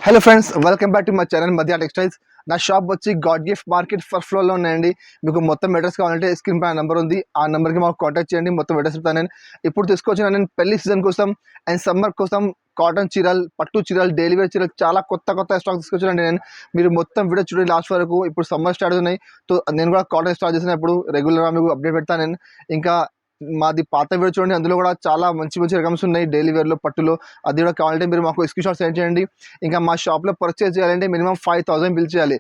Hello friends, welcome back to my channel మధ్య textiles. నా shop వచ్చి గాడ్ గిఫ్ట్ మార్కెట్ ఫస్ట్ ఫ్లోర్లో ఉన్నాయండి. మీకు మొత్తం అడ్రస్ కావాలంటే స్క్రీన్ పై నెంబర్ ఉంది, ఆ నెంబర్కి మాకు కాంటాక్ట్ చేయండి. మొత్తం అడ్రస్ చెప్తాను. నేను ఇప్పుడు తీసుకొచ్చిన నేను పెళ్లి సీజన్ కోసం అండ్ సమ్మర్ కోసం కాటన్ చీరలు, పట్టు చీరలు, డైలీ వేర్ చీరలు చాలా కొత్త స్టాక్ తీసుకొచ్చానండి. నేను మీరు మొత్తం వీడియో చూడండి లాస్ట్ వరకు. ఇప్పుడు సమ్మర్ స్టార్ట్ అవుతున్నాయి, సో నేను కూడా కాటన్ స్టార్ట్ చేసినప్పుడు రెగ్యులర్గా మీకు అప్డేట్ పెడతాను నేను. ఇంకా మాది పాత వీడియో చూడండి, అందులో కూడా చాలా మంచి రకమ్స్ ఉన్నాయి డైలీ వేర్లో, పట్టులో. అది కూడా కావాలంటే మీరు మాకు స్క్రీన్ షాట్ సెండ్ చేయండి. ఇంకా మా షాప్లో పర్చేస్ చేయాలంటే మినిమం 5,000 బిల్ చేయాలి.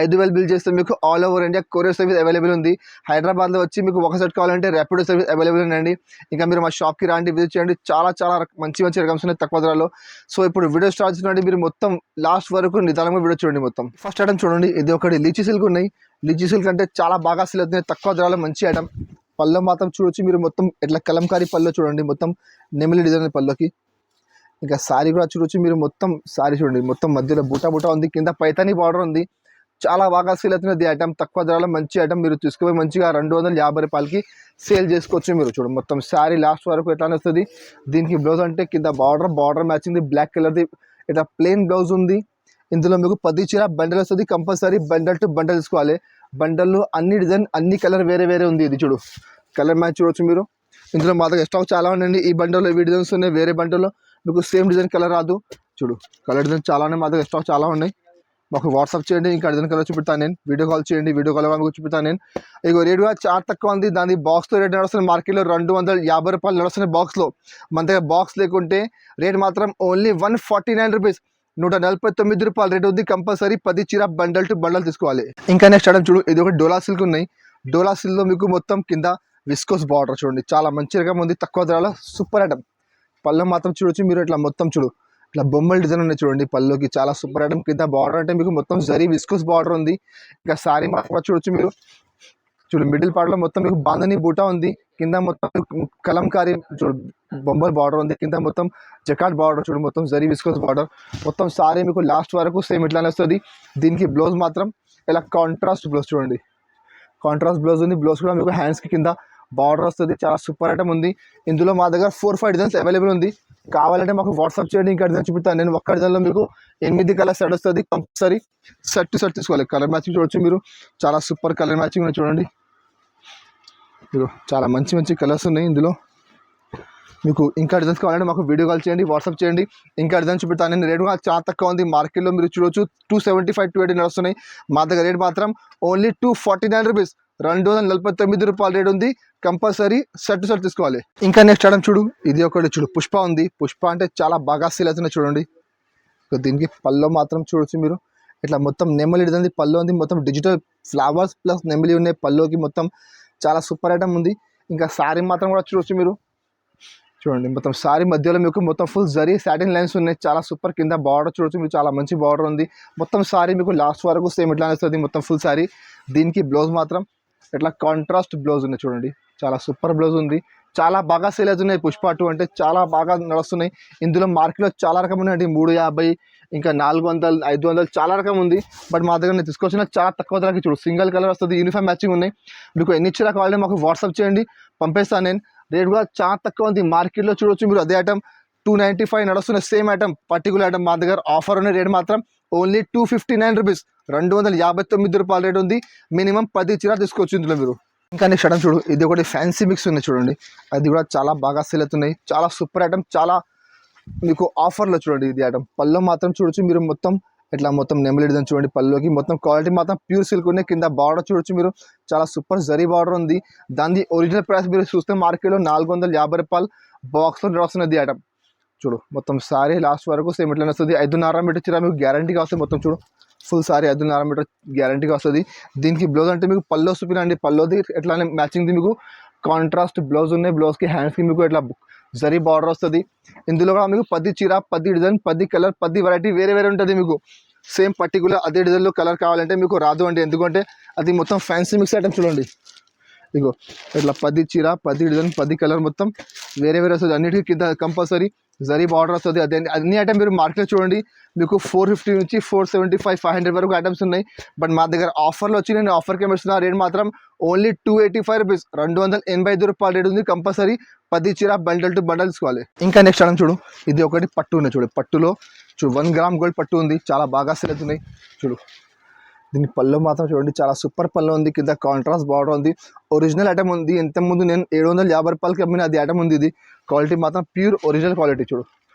5,000 బిల్ చేస్తే మీకు all over India courier service available ఉంది. హైదరాబాద్లో వచ్చి మీకు ఒక సెట్ కావాలంటే ర్యాపిడో సర్వీస్ అవైలబుల్ ఉందండి. ఇంకా మీరు మా షాప్కి రాండి, విజిట్ చేయండి. చాలా మంచి రకమ్స్ ఉన్నాయి తక్కువ ధరలో. సో ఇప్పుడు వీడియో స్టార్ట్ చేయండి, మీరు మొత్తం లాస్ట్ వరకు నిదానంగా వీడియో చూడండి. మొత్తం ఫస్ట్ ఐటమ్ చూడండి, ఇది ఒకటి లీచీ సిల్క్ ఉన్నాయి. లీచీ సిల్క్ అంటే చాలా బాగా సేల్ అవుతున్నాయి తక్కువ ధరలో, మంచి ఐటమ్. పళ్ళు మాత్రం చూడొచ్చు మీరు, మొత్తం ఇట్లా కలంకారీ పళ్ళు చూడండి, మొత్తం నెమిలి డిజైన్ పళ్ళుకి. ఇంకా శారీ కూడా చూడొచ్చు మీరు, మొత్తం శారీ చూడండి, మొత్తం మధ్యలో బూటా ఉంది, కింద పైతాని బార్డర్ ఉంది. చాలా బాగా సేల్ అవుతుంది ఐటమ్, తక్కువ ధరలో మంచి ఐటమ్. మీరు తీసుకుపోయి మంచిగా 250 రూపాయలకి సేల్ చేసుకోవచ్చు. మీరు చూడండి మొత్తం శారీ లాస్ట్ వరకు ఎట్లానే వస్తుంది. దీనికి బ్లౌజ్ అంటే కింద బార్డర్ మ్యాచింగ్ బ్లాక్ కలర్ది ఇట్లా ప్లెయిన్ బ్లౌజ్ ఉంది. ఇందులో మీకు 10 చీర బండల్ వస్తుంది. కంపల్సరీ బండల్ టు బండల్ తీసుకోవాలి. బండల్లో అన్ని డిజైన్, అన్ని కలర్ వేరే ఉంది. ఇది చూడు కలర్ మ్యాచ్ చూడవచ్చు మీరు. ఇందులో మా దగ్గర స్టాక్ చాలా ఉండండి. ఈ బండల్లో ఇవి డిజైన్స్ ఉన్నాయి, వేరే బండల్లో మీకు సేమ్ డిజైన్ కలర్ రాదు. చూడు కలర్ డిజైన్ చాలా ఉన్నాయి, మా దగ్గర స్టాక్ చాలా ఉన్నాయి. మాకు వాట్సాప్ చేయండి, ఇంకా డిజైన్ కలర్ చూపిస్తాను నేను. వీడియో కాల్ చేయండి, వీడియో కాల్ మీకు చూపిస్తాను నేను. ఇక రేట్ కూడా చాలా తక్కువ ఉంది. దాని బాక్స్తో రేట్ నడుస్తుంది మార్కెట్లో 250 రూపాయలు నడుస్తున్నాయి బాక్స్లో. మన దగ్గర బాక్స్ లేకుంటే రేట్ మాత్రం ఓన్లీ 149 రూపీస్, 149 రూపాయలు రేట్ ఉంది. కంపల్సరీ 10 చీర బండల్ టు బండల్ తీసుకోవాలి. ఇంకా నెక్స్ట్ ఐటమ్ చూడు, ఇది ఒక డోలా సిల్క్ ఉన్నాయి. డోలా సిల్క్లో మీకు మొత్తం కింద విస్కోస్ బార్డర్ చూడండి, చాలా మంచి రకం ఉంది, తక్కువ ధరలో సూపర్ ఐటమ్. పళ్ళు మాత్రం చూడొచ్చు మీరు, ఇట్లా మొత్తం చూడు ఇట్లా బొమ్మల డిజైన్ ఉన్నాయి చూడండి పళ్ళుకి, చాలా సూపర్ ఐటమ్. కింద బార్డర్ అంటే మీకు మొత్తం జరీ విస్కోస్ బార్డర్ ఉంది. ఇంకా శారీ మాత్రం చూడొచ్చు మీరు, చూడు మిడిల్ పార్ట్లో మొత్తం మీకు బాందని బూటా ఉంది. కింద మొత్తం కలంకారీ చూడు బొమ్మల బార్డర్ ఉంది. కింద మొత్తం జకాట్ బార్డర్ చూడు, మొత్తం జరీ విస్కోస్ బార్డర్. మొత్తం శారీ మీకు లాస్ట్ వరకు సేమ్ ఇట్లానే వస్తుంది. దీనికి బ్లౌజ్ మాత్రం ఇలా కాంట్రాస్ట్ బ్లౌజ్ చూడండి, కాంట్రాస్ట్ బ్లౌజ్ ఉంది. బ్లౌజ్ కూడా మీకు హ్యాండ్స్కి కింద బార్డర్ వస్తుంది. చాలా సూపర్ ఐటమ్ ఉంది. ఇందులో మా దగ్గర 4-5 డిజైన్స్ అవైలబుల్ ఉంది. కావాలంటే మాకు వాట్సాప్ చేయండి, ఇంకా డిజైన్ చూపిస్తాను నేను. ఒక్క డిజైన్లో మీకు 8 కలర్ సెట్ వస్తుంది. కంపల్సరీ సెట్ టు సెట్ తీసుకోవాలి. కలర్ మ్యాచింగ్ చూడొచ్చు మీరు, చాలా సూపర్ కలర్ మ్యాచింగ్ ఉన్నాయి చూడండి. మీరు చాలా మంచి కలర్స్ ఉన్నాయి ఇందులో. మీకు ఇంకా డిజైన్స్ కావాలంటే మాకు వీడియో కాల్ చేయండి, వాట్సాప్ చేయండి, ఇంకా డిజైన్ చూపిస్తాను నేను. రేట్ కూడా చాలా తక్కువ ఉంది. మార్కెట్లో మీరు చూడొచ్చు 275, 280 నడుస్తున్నాయి. మా దగ్గర రేట్ మాత్రం ఓన్లీ 249 రూపీస్, 249 రూపాయల రేట్ ఉంది. కంపల్సరీ సెట్ టు సెట్ తీసుకోవాలి. ఇంకా నెక్స్ట్ ఐటమ్ చూడు, ఇది ఒకటి చూడు పుష్ప ఉంది. పుష్ప అంటే చాలా బాగా సేల్ అవుతున్నాయి చూడండి. దీనికి పళ్ళు మాత్రం చూడొచ్చు మీరు, ఇట్లా మొత్తం నెమలి డిజైన్ పళ్ళు ఉంది. మొత్తం డిజిటల్ ఫ్లవర్స్ ప్లస్ నెమలి ఉన్నాయి పళ్ళుకి. మొత్తం చాలా సూపర్ ఐటమ్ ఉంది. ఇంకా శారీ మాత్రం కూడా చూడొచ్చు మీరు, చూడండి మొత్తం శారీ మధ్యలో మీకు మొత్తం ఫుల్ జరీ సాటిన్ లైన్స్ ఉన్నాయి, చాలా సూపర్. కింద బార్డర్ చూడొచ్చు మీరు, చాలా మంచి బార్డర్ ఉంది. మొత్తం శారీ మీకు లాస్ట్ వరకు సేమ్ ఇట్లా వస్తుంది, మొత్తం ఫుల్ శారీ. దీనికి బ్లౌజ్ మాత్రం ఇట్లా కాంట్రాస్ట్ బ్లౌజ్ ఉంది చూడండి, చాలా సూపర్ బ్లౌజ్ ఉంది. చాలా బాగా సేల్ అవుతున్నాయి. పుష్ప 2 అంటే చాలా బాగా నడుస్తున్నాయి. ఇందులో మార్కెట్లో చాలా రకం ఉన్నాయండి, 350, ఇంకా 400, 500 చాలా రకం ఉంది. బట్ మా దగ్గర నేను తీసుకొచ్చిన చాలా తక్కువ ధరకి చూడు, సింగిల్ కలర్ వస్తుంది, యూనిఫామ్ మ్యాచింగ్ ఉన్నాయి. మీకు ఎన్ని ఇచ్చినా కావాలంటే మాకు వాట్సాప్ చేయండి, పంపిస్తాను నేను. రేట్ కూడా చాలా తక్కువ ఉంది. మార్కెట్లో చూడొచ్చు మీరు, అదే ఐటమ్ 295 నడుస్తున్న సేమ్ ఐటమ్, పర్టికులర్ ఐటమ్. మా దగ్గర ఆఫర్ ఉన్న రేట్ మాత్రం ఓన్లీ 259 రూపీస్, 259 రూపాయల రేట్ ఉంది. మినిమం 10 చీర తీసుకోవచ్చు ఇందులో మీరు. ఇంకా నెక్స్ట్ ఐటమ్ చూడు, ఇది ఒకటి ఫ్యాన్సీ మిక్స్ ఉన్నాయి చూడండి, అది కూడా చాలా బాగా సేల్ అవుతున్నాయి. చాలా సూపర్ ఐటమ్, చాలా మీకు ఆఫర్లో చూడండి. ఇది ఐటమ్ పళ్ళు మాత్రం చూడొచ్చు మీరు, మొత్తం ఇట్లా మొత్తం నెమలి డిజైన్ చూడండి పళ్ళుకి. మొత్తం క్వాలిటీ మాత్రం ప్యూర్ సిల్క్ ఉన్నాయి. కింద బార్డర్ చూడొచ్చు మీరు, చాలా సూపర్ జరీ బార్డర్ ఉంది. దాని ఒరిజినల్ ప్రైస్ మీరు చూస్తే మార్కెట్లో 450 రూపాయలు బాక్స్లో వస్తున్నది ఐటమ్. చూడు మొత్తం సారీ లాస్ట్ వరకు సేమ్ ఇట్లా వస్తుంది. 5.5 మీటర్ చీర మీకు గ్యారంటీగా వస్తుంది. మొత్తం చూడు ఫుల్ సారీ 5.5 మీటర్ గ్యారంటీగా వస్తుంది. దీనికి బ్లౌజ్ అంటే మీకు పల్లో చూపినండి, పల్లోది ఎట్లానే మ్యాచింగ్ది మీకు కాంట్రాస్ట్ బ్లౌజ్ ఉన్నాయి. బ్లౌజ్కి హ్యాండ్స్కి మీకు ఇట్లా జరీ బార్డర్ వస్తుంది. ఇందులో కూడా మీకు 10 చీర, 10 డిజైన్, 10 కలర్, 10 వెరైటీ వేరే ఉంటుంది మీకు. సేమ్ పర్టికులర్ అదే డిజైన్లో కలర్ కావాలంటే మీకు రాదు అండి, ఎందుకంటే అది మొత్తం ఫ్యాన్సీ మిక్స్ ఐటమ్ చూడండి. ఇగో ఇట్లా 10 చీర, 10 డిజైన్, 10 కలర్ మొత్తం వేరే వస్తుంది. అన్నిటికీ కింద కంపల్సరీ జరీ బార్డర్ వస్తుంది. అదే అన్ని ఐటమ్ మీరు మార్కెట్లో చూడండి మీకు 450 నుంచి 475, 500 వరకు ఐటమ్స్ ఉన్నాయి. బట్ మా దగ్గర ఆఫర్లో వచ్చి నేను ఆఫర్కి ఏమిస్తున్నా, రేట్ మాత్రం ఓన్లీ 285 రూపీస్, 285 రూపాయల రేట్ ఉంది. కంపల్సరీ 10 చీర బండల్ టు బండల్ తీసుకోవాలి. ఇంకా నెక్స్ట్ ఐటమ్ చూడు, ఇది ఒకటి పట్టు ఉన్నాయి చూడు, పట్టులో చూడు 1 గ్రామ్ గోల్డ్ పట్టు ఉంది, చాలా బాగా సేల్ అవుతున్నాయి. చూడు దీని పళ్ళు మాత్రం చూడండి, చాలా సూపర్ పళ్ళు ఉంది, కింద కాంట్రాస్ట్ బార్డర్ ఉంది, ఒరిజినల్ ఐటమ్ ఉంది. ఇంత ముందు నేను 750 రూపాయలకి అమ్మిన అది ఐటమ్ ఉంది. ఇది క్వాలిటీ మాత్రం ప్యూర్ ఒరిజినల్ క్వాలిటీ. చూడు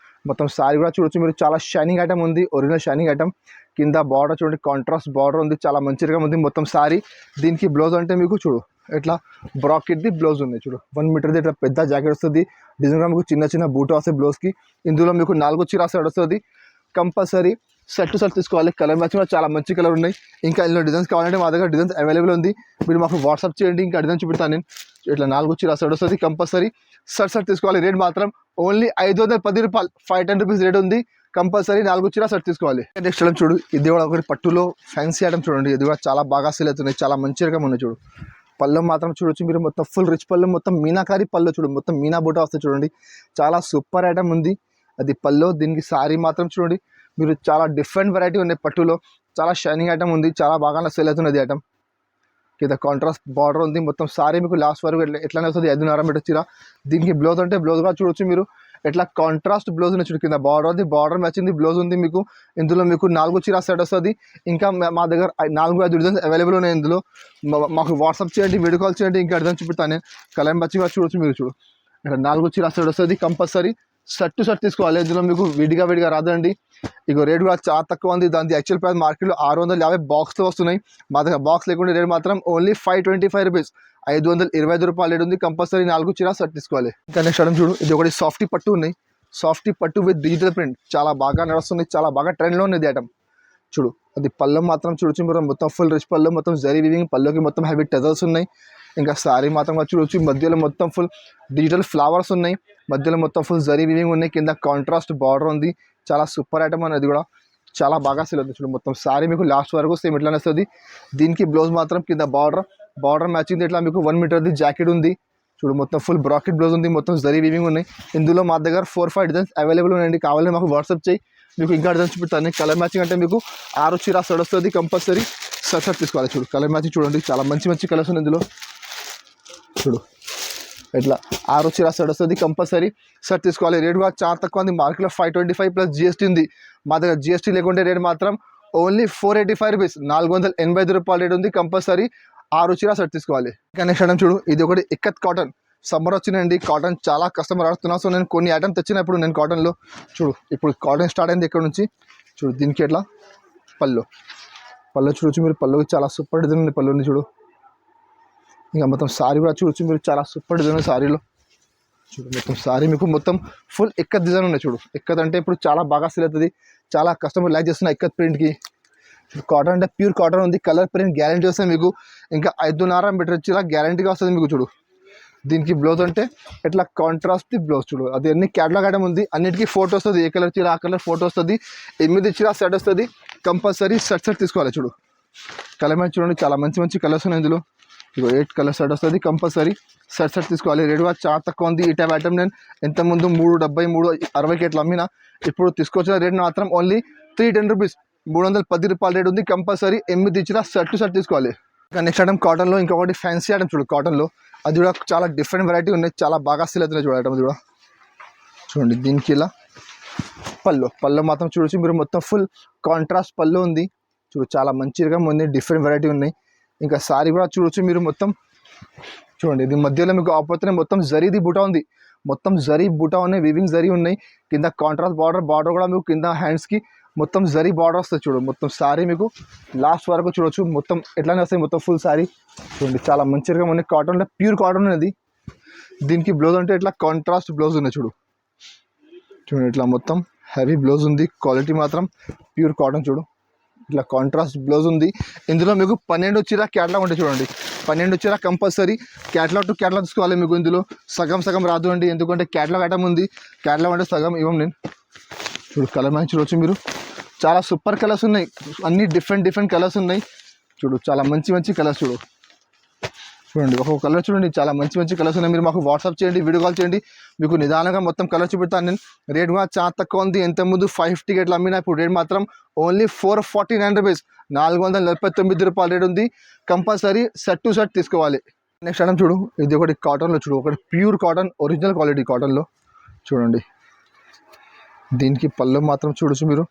మొత్తం సారీ కూడా చూడొచ్చు మీరు, చాలా షైనింగ్ ఐటమ్ ఉంది, ఒరిజినల్ షైనింగ్ ఐటమ్. కింద బార్డర్ చూడండి, కాంట్రాస్ట్ బార్డర్ ఉంది, చాలా మంచిగా ఉంది మొత్తం సారీ. దీనికి బ్లౌజ్ అంటే మీకు చూడు ఇట్లా బ్రాకెట్ది బ్లౌజ్ ఉంది. చూడు 1 మీటర్ది ఇట్లా పెద్ద జాకెట్ వస్తుంది, డిజైన్గా మీకు చిన్న చిన్న బూట వస్తాయి బ్లౌజ్కి. ఇందులో మీకు 4 చీర సెట్ వస్తుంది. కంపల్సరీ సెట్ టు సెట్ తీసుకోవాలి. కలర్ మ్యాచ్ కూడా చాలా మంచి కలర్ ఉన్నాయి. ఇంకా ఇందులో డిజైన్స్ కావాలంటే మా దగ్గర డిజైన్స్ అవైలబుల్ ఉంది, మీరు మాకు వాట్సాప్ చేయండి, ఇంకా డిజైన్ చూపిస్తాను నేను. ఇట్లా 4 చీర సెట్ వస్తుంది. కంపల్సరీ సెట్ తీసుకోవాలి. రేట్ మాత్రం ఓన్లీ 510 రూపాయలు, 510 రూపీస్ రేట్ ఉంది. కంపల్సరీ 4 చీర సెట్ తీసుకోవాలి. నెక్స్ట్ ఐటమ్ చూడు, ఇది కూడా ఒకటి పట్టులో ఫ్యాన్సీ ఐటమ్ చూడండి, ఇది కూడా చాలా బాగా సేల్ అవుతున్నాయి, చాలా మంచిగా ఉన్నాయి. చూడు పళ్ళు మాత్రం చూడొచ్చు మీరు, మొత్తం ఫుల్ రిచ్ పళ్ళు, మొత్తం మీనాకారి పళ్ళు. చూడు మొత్తం మీనా బూట వస్తాయి చూడండి, చాలా సూపర్ ఐటమ్ ఉంది అది పళ్ళు. దీనికి సారీ మాత్రం చూడండి మీరు, చాలా డిఫరెంట్ వెరైటీ ఉన్నాయి పట్టులో, చాలా షైనింగ్ ఐటమ్ ఉంది, చాలా బాగా సేల్ అవుతున్నది ఐటమ్. కింద కాంట్రాస్ట్ బార్డర్ ఉంది, మొత్తం సారీ మీకు లాస్ట్ వరకు ఎట్లానే వస్తుంది. 5.5 మీటర్ చీర. దీనికి బ్లౌజ్ అంటే బ్లౌజ్ కూడా చూడొచ్చు మీరు, ఎట్లా కాంట్రాస్ట్ బ్లౌజ్ ఉంది. చూడు కింద బార్డర్ ఉంది, బార్డర్ మ్యాచింగ్ బ్లౌజ్ ఉంది మీకు. ఇందులో మీకు 4 చీర సెట్ వస్తుంది. ఇంకా మా దగ్గర 4-5 డిజైన్స్ అవైలబుల్ ఉన్నాయి. ఇందులో మాకు వాట్సాప్ చేయండి, వీడియో కాల్ చేయండి, ఇంకా డిజైన్ చూపిస్తాను. కలర్ మ్యాచింగ్ కూడా చూడొచ్చు మీరు. చూడు ఇక్కడ 4 చీర సెట్ వస్తుంది. కంపల్సరీ సెట్ టు సెట్ తీసుకోవాలి. ఇందులో మీకు విడిగా రాదండి. ఇక రేట్ కూడా చాలా తక్కువ ఉంది. దాని యాక్చువల్ ప్రైస్ మార్కెట్లో 650 బాక్స్లో వస్తున్నాయి. మా దగ్గర బాక్స్ లేకుండా రేట్ మాత్రం ఓన్లీ 525 రూపీస్, 525 రూపాయలు రేట్ ఉంది. కంపల్సరీ 4 చీర సెట్ తీసుకోవాలి. ఇంకా నెక్స్ట్ ఐటమ్ చూడు, ఇది ఒకటి సాఫ్టీ పట్టు ఉన్నాయి, సాఫ్టీ పట్టు విత్ డిజిటల్ ప్రింట్, చాలా బాగా నడుస్తుంది, చాలా బాగా ట్రెండ్లో ఉన్నది ఐటమ్. చూడు అది పళ్ళు మాత్రం చూడొచ్చు మీరు, మొత్తం ఫుల్ రిచ్ పళ్ళు, మొత్తం జరీ వీవింగ్ పళ్ళుకి మొత్తం హెవీ టజల్స్ ఉన్నాయి. ఇంకా సారీ మాత్రం చూడొచ్చు, మధ్యలో మొత్తం ఫుల్ డిజిటల్ ఫ్లవర్స్ ఉన్నాయి, మధ్యలో మొత్తం ఫుల్ జరీ వీవింగ్ ఉన్నాయి, కింద కాంట్రాస్ట్ బార్డర్ ఉంది, చాలా సూపర్ ఐటమ్ అనేది కూడా చాలా బాగా సేల్ అవుతుంది. చూడు మొత్తం సారీ మీకు లాస్ట్ వరకు సేమ్ ఇట్లానే వస్తుంది. దీనికి బ్లౌజ్ మాత్రం కింద బార్డర్ మ్యాచింగ్ ఇట్లా మీకు 1 మీటర్ది జాకెట్ ఉంది. చూడు మొత్తం ఫుల్ బ్రాకెట్ బ్లౌజ్ ఉంది, మొత్తం జరీ వీవింగ్ ఉన్నాయి. ఇందులో మా దగ్గర 4-5 డిజైన్స్ అవైలబుల్ ఉన్నాయండి, కావాలని మాకు వాట్సాప్ చేయి, మీకు ఇంకా డిజైన్స్ చూపిస్తాను. కలర్ మ్యాచింగ్ అంటే మీకు 6 చీర సెట్ వస్తుంది. కంపల్సరీ సెట్ తీసుకోవాలి. చూడు కలర్ మ్యాచింగ్ చూడండి, చాలా మంచి కలర్స్ ఉన్నాయి ఇందులో. చూడు ఇట్లా 6 చీర సెట్ వస్తుంది. కంపల్సరీ సెట్ తీసుకోవాలి. రేట్ కూడా చాలా తక్కువ ఉంది, మార్కెట్లో 525 ప్లస్ GST ఉంది. మా దగ్గర GST లేకుంటే రేట్ మాత్రం ఓన్లీ 485 రూపీస్, 485 రూపాయలు రేట్ ఉంది. కంపల్సరీ 6 చీర సెట్ తీసుకోవాలి. ఇంకా నెక్స్ట్ ఐటమ్ చూడు, ఇది ఒకటి ఇక్కత్ కాటన్. సమ్మర్ వచ్చిందండి, కాటన్ చాలా కస్టమర్ ఆడుతున్నా, సో నేను కొన్ని ఐటమ్ తెచ్చినప్పుడు నేను కాటన్లో చూడు, ఇప్పుడు కాటన్ స్టార్ట్ అయింది ఇక్కడ నుంచి. చూడు దీనికి ఎట్లా పళ్ళు చూడొచ్చు మీరు, పళ్ళుకి చాలా సూపర్ డిజైన్ ఉంది పళ్ళుని. చూడు ఇంకా మొత్తం సారీ కూడా చూడొచ్చు మీరు, చాలా సూపర్ డిజైన్ ఉంది సారీలో. చూడు మొత్తం సారీ మీకు మొత్తం ఫుల్ ఇక్కత్ డిజైన్ ఉన్నాయి. చూడు ఇక్కత్ అంటే ఇప్పుడు చాలా బాగా సేల్ అవుతుంది, చాలా కస్టమర్ లైక్ చేస్తున్న ఇక్కత్ ప్రింట్కి. కాటన్ అంటే ప్యూర్ కాటన్ ఉంది, కలర్ ప్రింట్ గ్యారంటీ వస్తుంది మీకు. ఇంకా 5.5 మీటర్ చీర గ్యారంటీగా వస్తుంది మీకు. చూడు దీనికి బ్లౌజ్ అంటే ఇట్లా కాంట్రాస్ట్ బ్లౌజ్. చూడు అది అన్ని క్యాటలాగ్ ఐటమ్ ఉంది, అన్నిటికీ ఫోటో వస్తుంది, ఏ కలర్ చీర ఆ కలర్ ఫోటో వస్తుంది. 8 చీర సెట్ వస్తుంది. కంపల్సరీ సెట్ తీసుకోవాలి. చూడు కలర్ మ్యాచ్ చూడండి, చాలా మంచి కలర్స్ ఉన్నాయి ఇందులో. ఇక 8 కలర్ సెట్ వస్తుంది. కంపల్సరీ సెట్ తీసుకోవాలి. రేట్ కూడా చాలా తక్కువ ఉంది. ఈ టైప్ ఐటమ్ నేను ఇంతకుముందు 370, 360కి ఎట్లా అమ్మినా, ఇప్పుడు తీసుకొచ్చిన రేట్ మాత్రం ఓన్లీ 310 రూపీస్, 310 రూపాయల రేట్ ఉంది. కంపల్సరీ 8 ఇచ్చిన సెట్ తీసుకోవాలి. ఇంకా నెక్స్ట్ ఐటమ్ కాటన్లో ఇంకొకటి ఫ్యాన్సీ ఐటమ్ చూడు, కాటన్లో అది కూడా చాలా డిఫరెంట్ వెరైటీ ఉన్నాయి, చాలా బాగా సేల్ అవుతున్నాయి. చూడ ఐటమ్ కూడా చూడండి. దీనికి ఇలా పళ్ళు మాత్రం చూడొచ్చు మీరు, మొత్తం ఫుల్ కాంట్రాస్ట్ పళ్ళు ఉంది. చూడు చాలా మంచిగా ఉంది, డిఫరెంట్ వెరైటీ ఉన్నాయి. ఇంకా సారీ కూడా చూడొచ్చు మీరు, మొత్తం చూడండి. ఇది మధ్యలో మీకు ఆపోతనే మొత్తం జరీది బూటా ఉంది, మొత్తం జరీ బూటా ఉన్నాయి, వివింగ్ జరీ ఉన్నాయి. కింద కాంట్రాస్ట్ బార్డర్ కూడా మీకు కింద హ్యాండ్స్కి మొత్తం జరీ బార్డర్ వస్తుంది. చూడు మొత్తం సారీ మీకు లాస్ట్ వరకు చూడొచ్చు, మొత్తం ఎట్లానే వస్తాయి మొత్తం ఫుల్ సారీ. చూడండి చాలా మంచిగా ఉన్నాయి, కాటన్లో ప్యూర్ కాటన్ అనేది. దీనికి బ్లౌజ్ అంటే ఇట్లా కాంట్రాస్ట్ బ్లౌజ్ ఉన్నాయి. చూడండి ఇట్లా మొత్తం హెవీ బ్లౌజ్ ఉంది, క్వాలిటీ మాత్రం ప్యూర్ కాటన్. చూడు ఇట్లా కాంట్రాస్ట్ బ్లౌజ్ ఉంది. ఇందులో మీకు 12 చీర క్యాటలాగ్ ఉంటాయి. చూడండి 12 చీర కంపల్సరీ క్యాటలాగ్ టు క్యాటలాగ్ తీసుకోవాలి. మీకు ఇందులో సగం రాదు అండి, ఎందుకంటే క్యాటలాగ్ ఐటమ్ ఉంది, క్యాటలాగ్ అంటే సగం ఇవ్వం నేను. చూడు కలర్ మ్యాచ్ చూడొచ్చు మీరు, చాలా సూపర్ కలర్స్ ఉన్నాయి, అన్ని డిఫరెంట్ కలర్స్ ఉన్నాయి. చూడు చాలా మంచి కలర్స్. చూడండి ఒక్కొక్క కలర్ చూడండి, చాలా మంచి కలర్స్ ఉన్నాయి. మీరు మాకు వాట్సాప్ చేయండి, వీడియో కాల్ చేయండి, మీకు నిదానంగా మొత్తం కలర్ చూపెడతాను నేను. రేట్ కూడా చాలా తక్కువ ఉంది, ఇంతకుముందు 550 అట్లా అమ్మినా, ఇప్పుడు రేట్ మాత్రం ఓన్లీ 449 రూపీస్, 449 రూపాయలు రేట్ ఉంది. కంపల్సరీ సెట్ టు సెట్ తీసుకోవాలి. నెక్స్ట్ ఐటమ్ చూడు, ఇది ఒకటి కాటన్లో. చూడు ఒకటి ప్యూర్ కాటన్, ఒరిజినల్ క్వాలిటీ కాటన్లో. చూడండి దీనికి పళ్ళు మాత్రం చూడొచ్చు మీరు,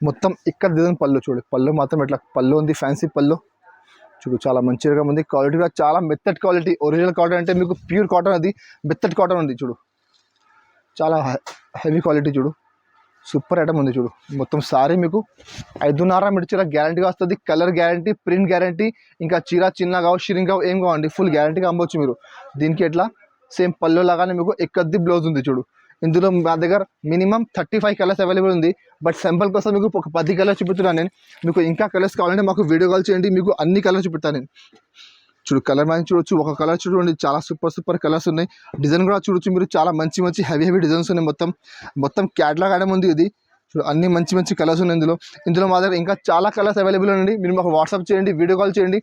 మొత్తం ఇక్కడ డిజైన్ పళ్ళు చూడు, పళ్ళు మాత్రం ఇట్లా పళ్ళు ఉంది, ఫ్యాన్సీ పళ్ళు చూడు, చాలా మంచిగా ఉంది. క్వాలిటీ కూడా చాలా మెత్తటి క్వాలిటీ, ఒరిజినల్ కాటన్ అంటే మీకు ప్యూర్ కాటన్, అది మెత్తటి కాటన్ ఉంది చూడు, చాలా హెవీ క్వాలిటీ చూడు, సూపర్ ఐటమ్ ఉంది చూడు. మొత్తం సారీ మీకు 5.5 మీటర్ చీర గ్యారంటీగా వస్తుంది, కలర్ గ్యారంటీ, ప్రింట్ గ్యారంటీ, ఇంకా చీర చిన్న కావు షిరింగ్ కావు ఏం కావండి, ఫుల్ గ్యారంటీగా అమ్మవచ్చు మీరు. దీనికి ఎట్లా సేమ్ పళ్ళు లాగానే మీకు ఎక్కద్ది బ్లౌజ్ ఉంది చూడు. ఇందులో మా దగ్గర మినిమం 35 కలర్స్ అవైలబుల్ ఉంది, బట్ సింపుల్ కోసం మీకు ఒక 10 కలర్స్ చూపుతున్నాను నేను. మీకు ఇంకా కలర్స్ కావాలంటే మాకు వీడియో కాల్ చేయండి, మీకు అన్ని కలర్స్ చూపుతాను నేను. చూడు కలర్ మ్యాచింగ్ చూడొచ్చు, ఒక కలర్ చూడండి, చాలా సూపర్ కలర్స్ ఉన్నాయి. డిజైన్ కూడా చూడొచ్చు మీరు, చాలా మంచి హెవీ డిజైన్స్ ఉన్నాయి. మొత్తం క్యాట్లాగ్ ఐటమ్ ఉంది ఇది చూడు, అన్ని మంచి కలర్స్ ఉన్నాయి ఇందులో మా దగ్గర ఇంకా చాలా కలర్స్ అవైలబుల్ ఉంది. మీరు మాకు వాట్సాప్ చేయండి, వీడియో కాల్ చేయండి,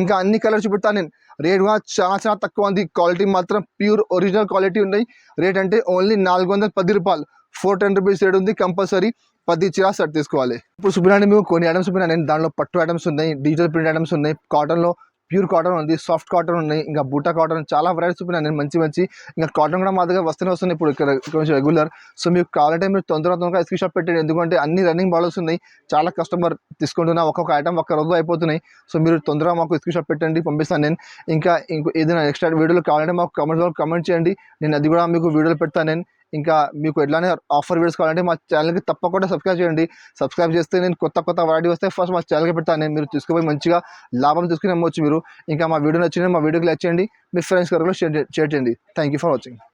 ఇంకా అన్ని కలర్స్ చూపెడతాను నేను. రేట్ కూడా చాలా తక్కువ ఉంది, క్వాలిటీ మాత్రం ప్యూర్ ఒరిజినల్ క్వాలిటీ ఉన్నాయి. రేట్ అంటే ఓన్లీ 410 రూపాయలు, 410 రూపీస్ రేట్ ఉంది. కంపల్సరీ 10 చీర సెట్ తీసుకోవాలి. ఇప్పుడు చూపినండి మీకు కొన్ని ఐటమ్స్ చూపినా నేను, దాంట్లో పట్టు ఐటమ్స్ ఉన్నాయి, డిజిటల్ ప్రింట్ ఐటమ్స్ ఉన్నాయి, కాటన్లో ప్యూర్ కాటన్ ఉంది, సాఫ్ట్ కాటన్ ఉన్నాయి, ఇంకా బూటా కాటన్, చాలా వెరైటీస్ చూపినా నేను మంచి ఇంకా కాటన్ కూడా మా దగ్గర వస్తున్నాయి ఇప్పుడు ఇక్కడ కొంచెం రెగ్యులర్. సో మీకు కావాలంటే మీరు తొందరగా స్క్రీన్ షాట్ పెట్టండి, ఎందుకంటే అన్ని రన్నింగ్ మోడల్స్ ఉన్నాయి, చాలా కస్టమర్ తీసుకుంటున్నా, ఒక్కొక్క ఐటమ్ ఒక్క రోజు అయిపోతున్నాయి. సో మీరు తొందరగా మాకు స్క్రీన్ షాట్ పెట్టండి, పంపిస్తాను నేను. ఇంకా ఏదైనా ఎక్స్ట్రా వీడియోలు కావాలంటే మాకు కామెంట్ చేయండి, నేను అది కూడా మీకు వీడియోలు పెడతాను నేను. ఇంకా మీకు ఎట్లానే ఆఫర్ వీడియోస్ కావాలంటే మా ఛానల్కి తప్పకుండా సబ్స్క్రైబ్ చేయండి. సబ్స్క్రైబ్ చేస్తే నేను కొత్త వెరైటీ వస్తే ఫస్ట్ మా ఛానల్కి పెడతాను నేను, మీరు తీసుకుపోయి మంచిగా లాభం తీసుకుని అమ్మవచ్చు మీరు. ఇంకా మా వీడియో నచ్చింది, మా వీడియోకి లైక్ చేయండి, మీ ఫ్రెండ్స్ గారు షేర్ చేయండి. Thank you for watching.